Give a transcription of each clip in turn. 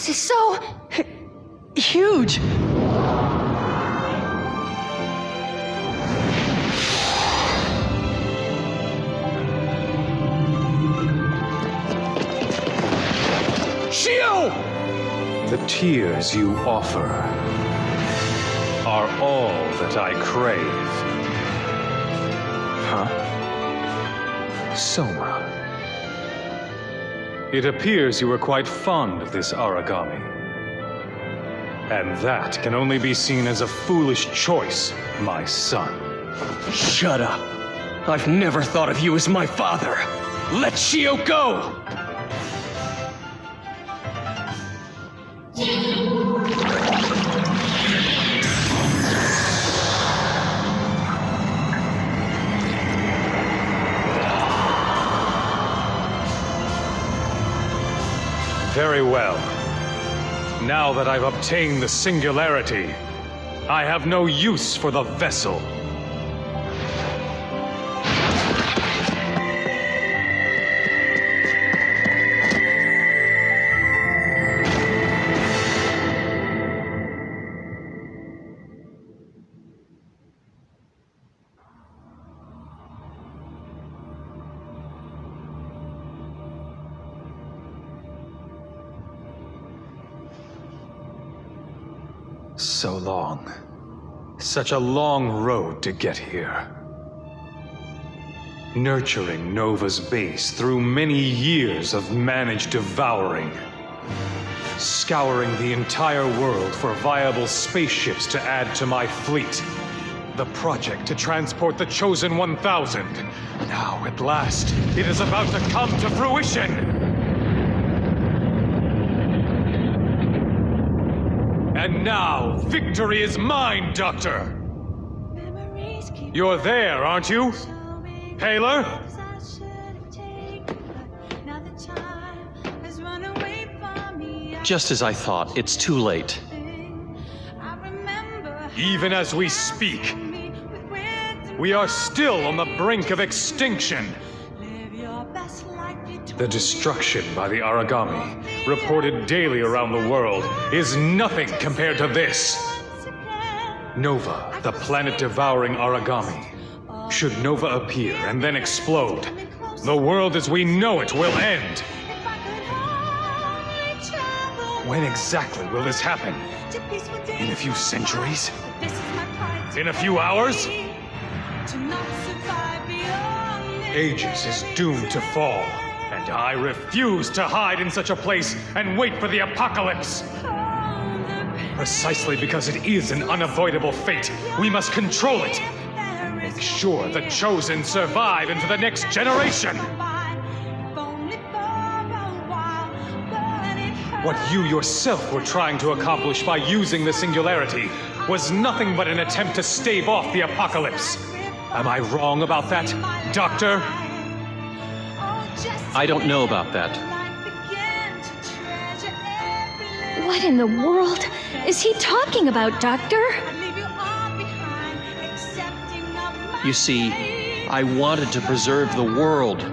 This is so... huge! Shio! The tears you offer are all that I crave. Huh? Soma. It appears you were quite fond of this origami. And that can only be seen as a foolish choice, my son. Shut up. I've never thought of you as my father. Let Shio go! Very well. Now that I've obtained the singularity, I have no use for the vessel. So long. Such a long road to get here. Nurturing Nova's base through many years of managed devouring. Scouring the entire world for viable spaceships to add to my fleet. The project to transport the Chosen 1000. Now, at last, it is about to come to fruition! And now, victory is mine, Doctor! You're there, aren't you? Paler? Just as I thought, it's too late. Even as we speak, we are still on the brink of extinction. The destruction by the origami, reported daily around the world, is nothing compared to this. Nova, the planet-devouring origami. Should Nova appear and then explode, the world as we know it will end. When exactly will this happen? In a few centuries? In a few hours? Aegis is doomed to fall, and I refuse to hide in such a place and wait for the apocalypse. Precisely because it is an unavoidable fate, we must control it and make sure the Chosen survive into the next generation. What you yourself were trying to accomplish by using the singularity was nothing but an attempt to stave off the apocalypse. Am I wrong about that, Doctor? I don't know about that. What in the world is he talking about, Doctor? You see, I wanted to preserve the world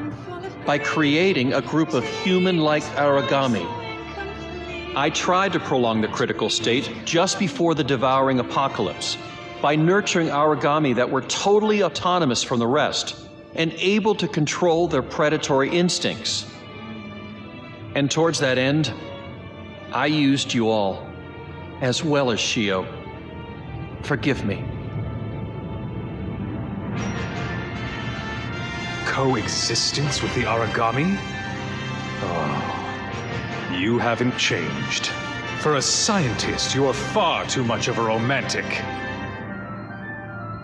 by creating a group of human-like origami. I tried to prolong the critical state just before the devouring apocalypse by nurturing origami that were totally autonomous from the rest and able to control their predatory instincts. And towards that end, I used you all, as well as Shio. Forgive me. Coexistence with the origami? Oh, you haven't changed. For a scientist, you're far too much of a romantic.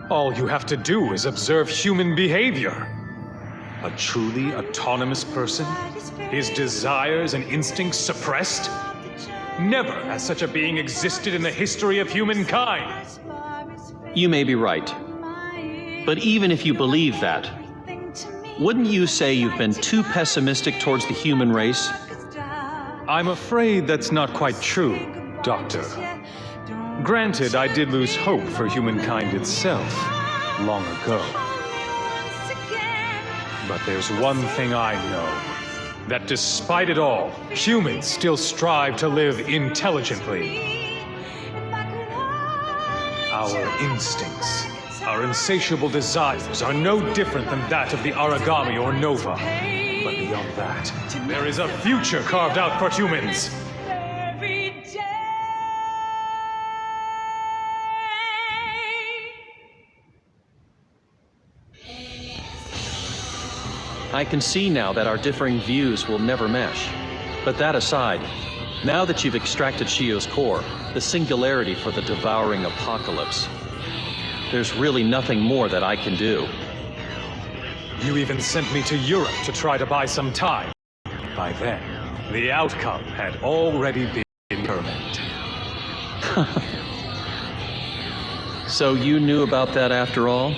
All you have to do is observe human behavior. A truly autonomous person, his desires and instincts suppressed? Never has such a being existed in the history of humankind. You may be right. But even if you believe that, wouldn't you say you've been too pessimistic towards the human race? I'm afraid that's not quite true, Doctor. Granted, I did lose hope for humankind itself long ago. But there's one thing I know. that despite it all, humans still strive to live intelligently. Our instincts, our insatiable desires are no different than that of the Aragami or Nova. But beyond that, there is a future carved out for humans. I can see now that our differing views will never mesh. But that aside, now that you've extracted Shio's core, the singularity for the devouring apocalypse, there's really nothing more that I can do. You even sent me to Europe to try to buy some time. By then, the outcome had already been determined. So you knew about that after all?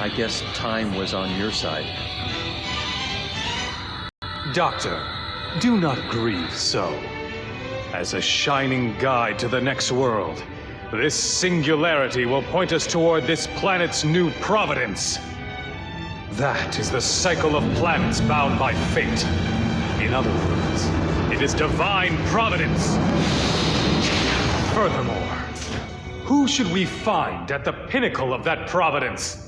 I guess time was on your side. Doctor, do not grieve so. As a shining guide to the next world, this singularity will point us toward this planet's new providence. That is the cycle of planets bound by fate. In other words, it is divine providence. Furthermore, who should we find at the pinnacle of that providence?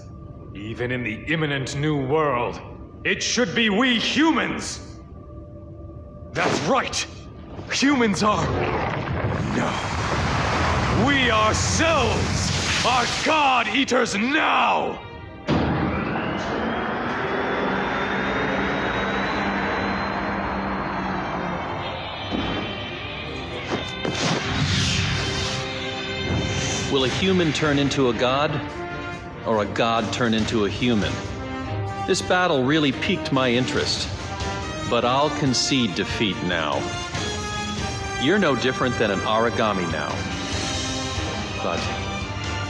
Even in the imminent new world, it should be we humans! That's right! Humans are... No. We ourselves are God-eaters now! Will a human turn into a god? Or a god turn into a human? This battle really piqued my interest, but I'll concede defeat now. You're no different than an Aragami now, but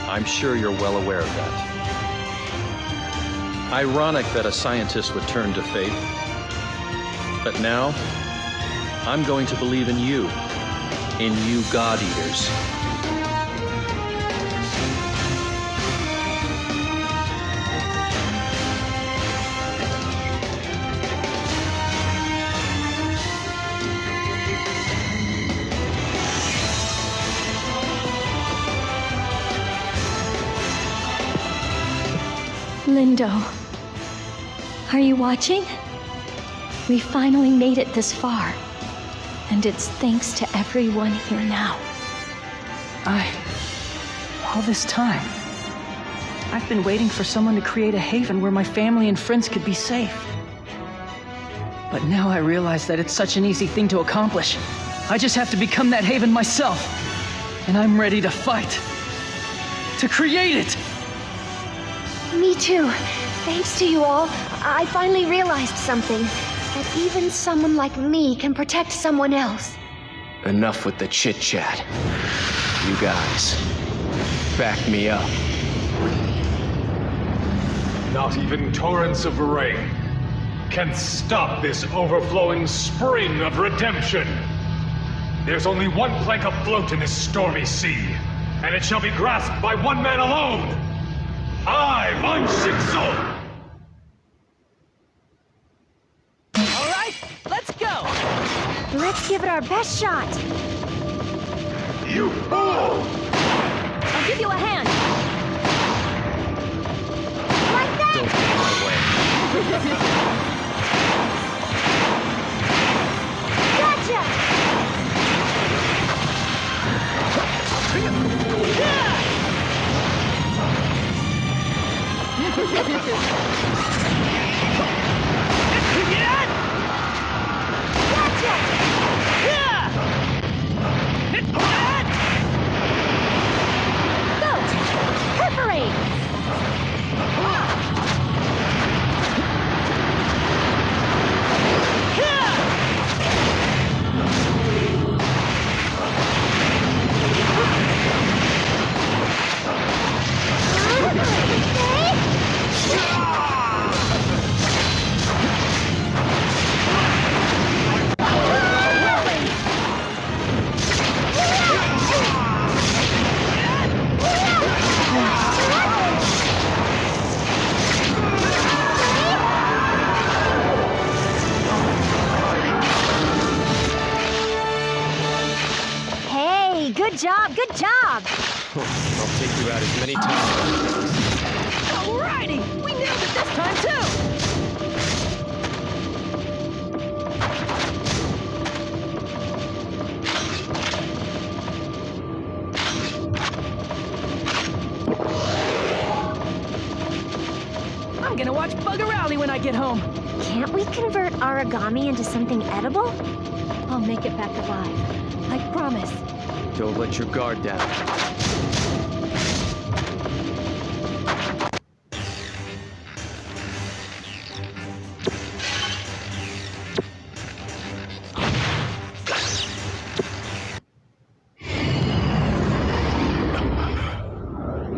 I'm sure you're well aware of that. Ironic that a scientist would turn to faith, but now I'm going to believe in you God-eaters. Lindo, are you watching? We finally made it this far, and it's thanks to everyone here now. All this time, I've been waiting for someone to create a haven where my family and friends could be safe. But now I realize that it's such an easy thing to accomplish. I just have to become that haven myself. And I'm ready to fight. To create it! Me too. Thanks to you all, I finally realized something. That even someone like me can protect someone else. Enough with the chit-chat. You guys, back me up. Not even torrents of rain can stop this overflowing spring of redemption. There's only one plank afloat in this stormy sea, and it shall be grasped by one man alone. I, Von Schicksal! All right, let's go! Let's give it our best shot. You fool! I'll give you a hand. Like that! Don't get in my way. Gotcha! Go! Perforate! good job! I'll take you out as many times. Alrighty! We nailed it this time, too! I'm gonna watch Buggerali when I get home. Can't we convert origami into something edible? I'll make it back alive. I promise. Don't let your guard down.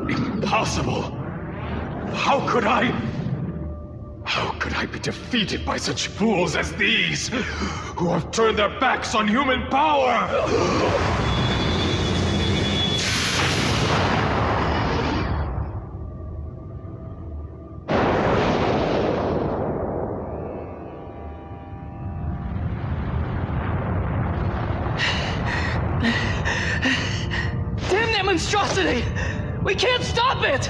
Impossible! How could I be defeated by such fools as these, who have turned their backs on human power? Damn that monstrosity! We can't stop it!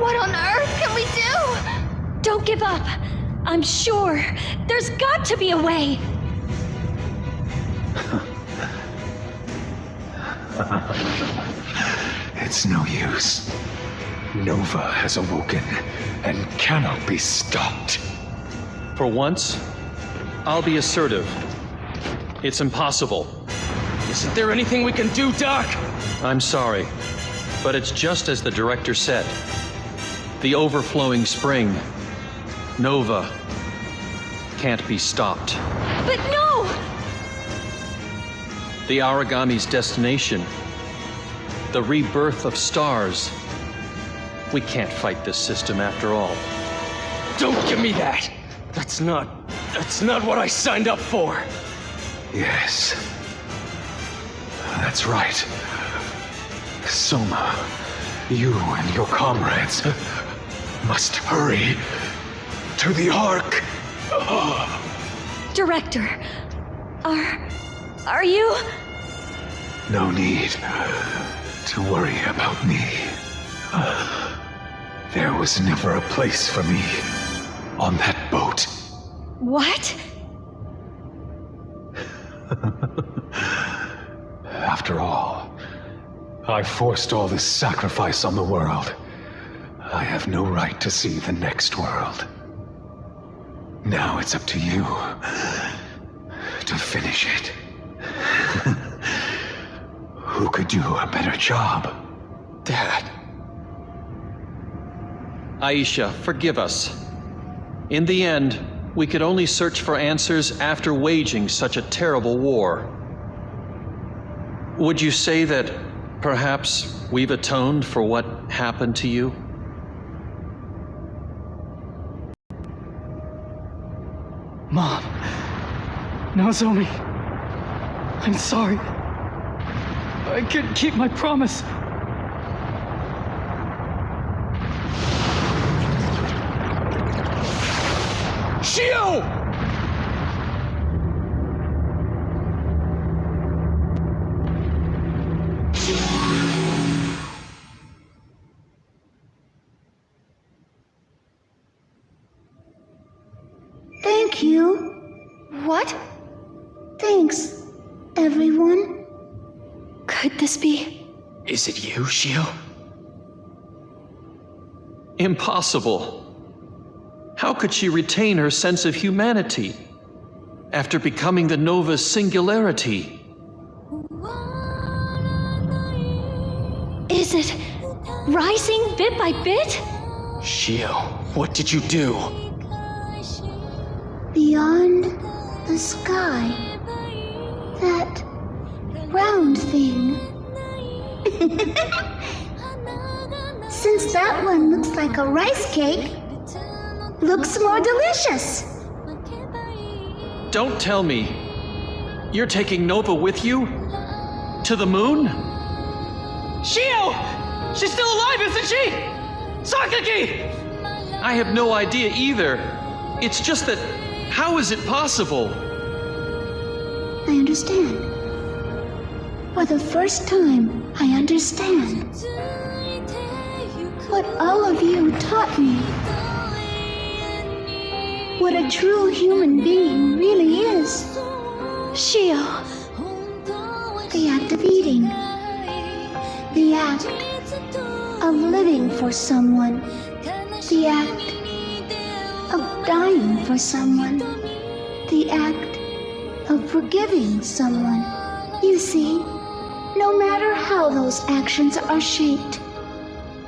What on earth can we do? Don't give up. I'm sure. There's got to be a way. It's no use. Nova has awoken and cannot be stopped. For once, I'll be assertive. It's impossible. Isn't there anything we can do, Doc? I'm sorry, but it's just as the director said. The overflowing spring, Nova, can't be stopped. But no! The origami's destination, the rebirth of stars. We can't fight this system after all. Don't give me that! That's not what I signed up for! Yes. That's right. Soma, you and your comrades must hurry to the Ark. Director, are you? No need to worry about me. There was never a place for me on that boat. What? After all, I forced all this sacrifice on the world. I have no right to see the next world. Now it's up to you to finish it. Who could do a better job? Dad. Aisha, forgive us. In the end, we could only search for answers after waging such a terrible war. Would you say that perhaps we've atoned for what happened to you? Mom. Nozomi. I'm sorry. I couldn't keep my promise. Shio! Thank you. What? Thanks, everyone. Could this be? Is it you, Shio? Impossible. How could she retain her sense of humanity after becoming the Nova's singularity? Is it rising bit by bit? Shio, what did you do? Beyond the sky. That round thing. Since that one looks like a rice cake, looks more delicious. Don't tell me. You're taking Nova with you? To the moon? Shio! She's still alive, isn't she? Sakaki! I have no idea either. It's just that, how is it possible? I understand. For the first time, I understand what all of you taught me. What a true human being really is. Shio, The act of eating. The act of living for someone. The act of dying for someone. The act of forgiving someone. You see, no matter how those actions are shaped,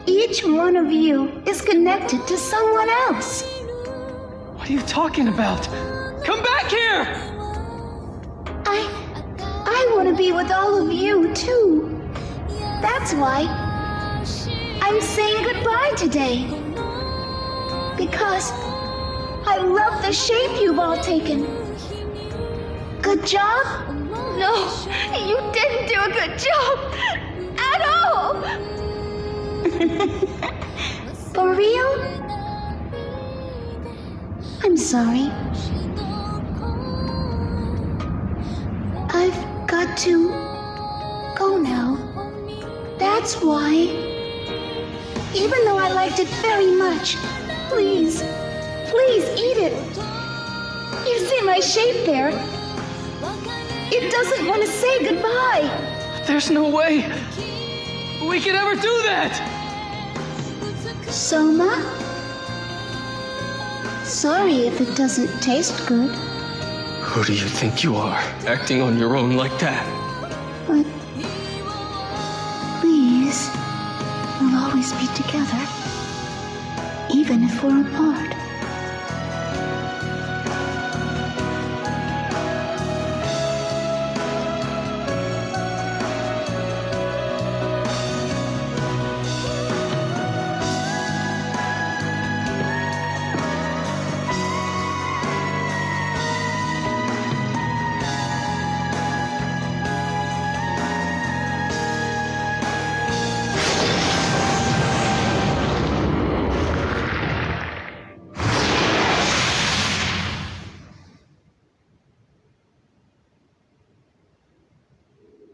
each one of you is connected to someone else. What are you talking about? Come back here! I want to be with all of you, too. That's why I'm saying goodbye today. Because I love the shape you've all taken. Good job? No, you didn't do a good job at all. For real? I'm sorry. I've got to go now. That's why. Even though I liked it very much, please eat it. You see my shape there? It doesn't want to say goodbye. There's no way we could ever do that! Soma? Sorry if it doesn't taste good, Who do you think you are, acting on your own like that? but please, we'll always be together, even if we're apart.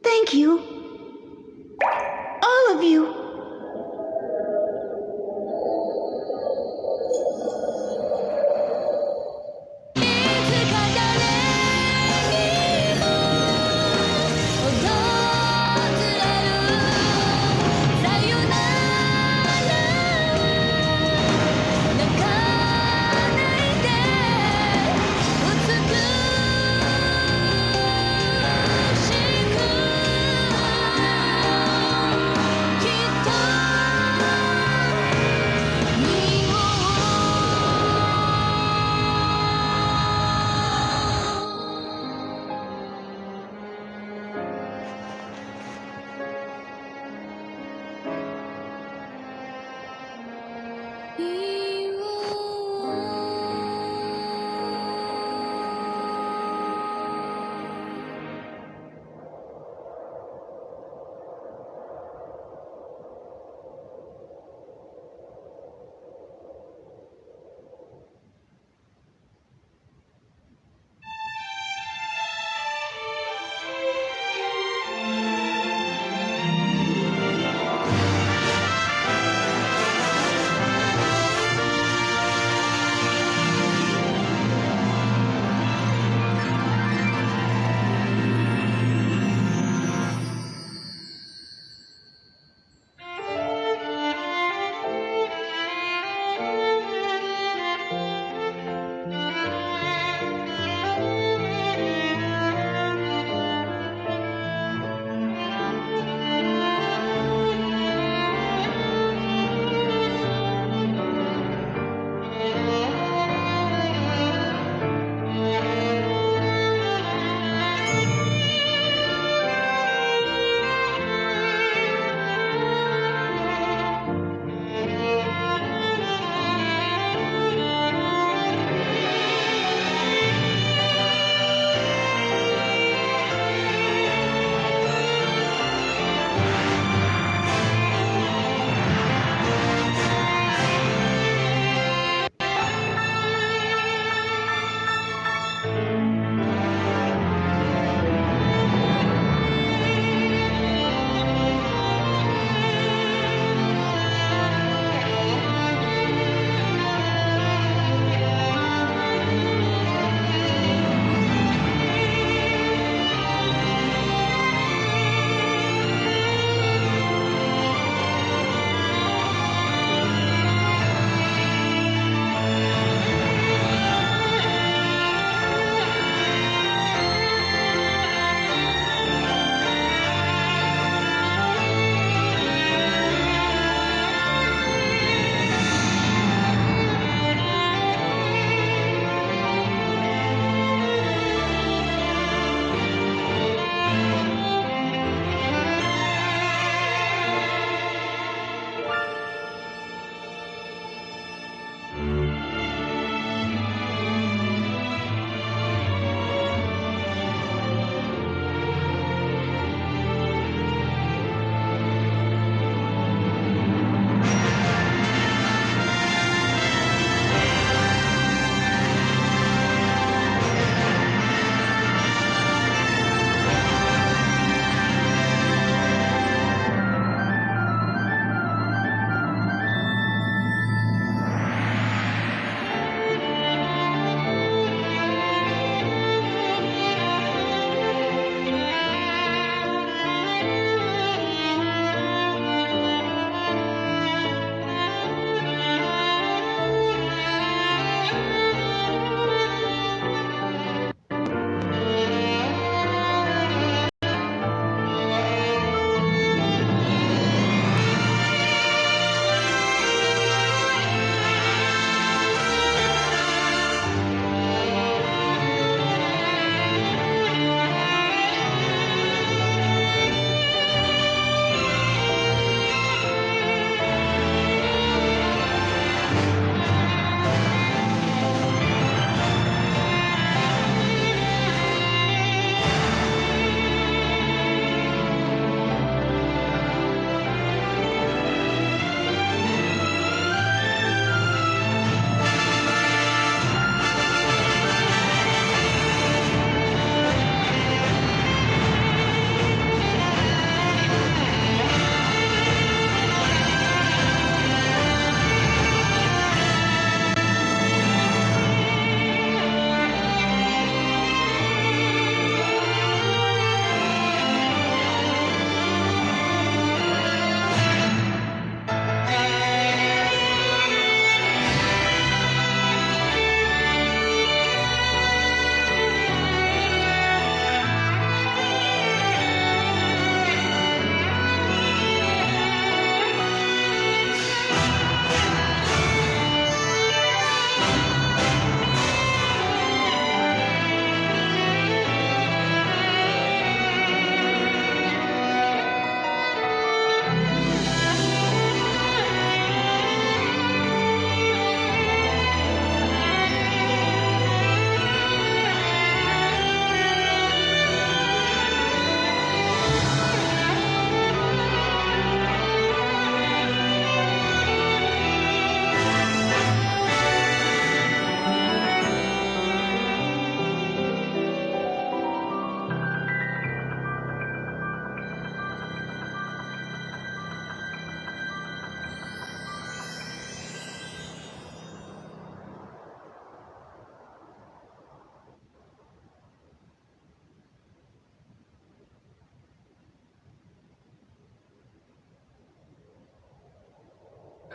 Thank you. All of you.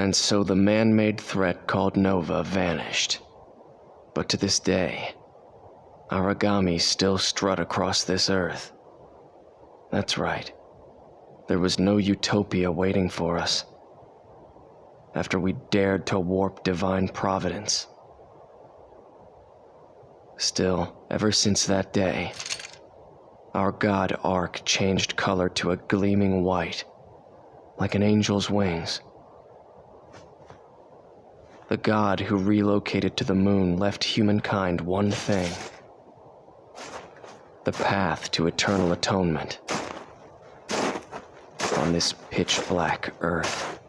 And so the man-made threat called Nova vanished. But to this day, Aragami still strut across this earth. That's right. There was no utopia waiting for us. After we dared to warp divine providence. Still, ever since that day, our god Ark changed color to a gleaming white, like an angel's wings. The god who relocated to the moon left humankind one thing: the path to eternal atonement on this pitch-black earth.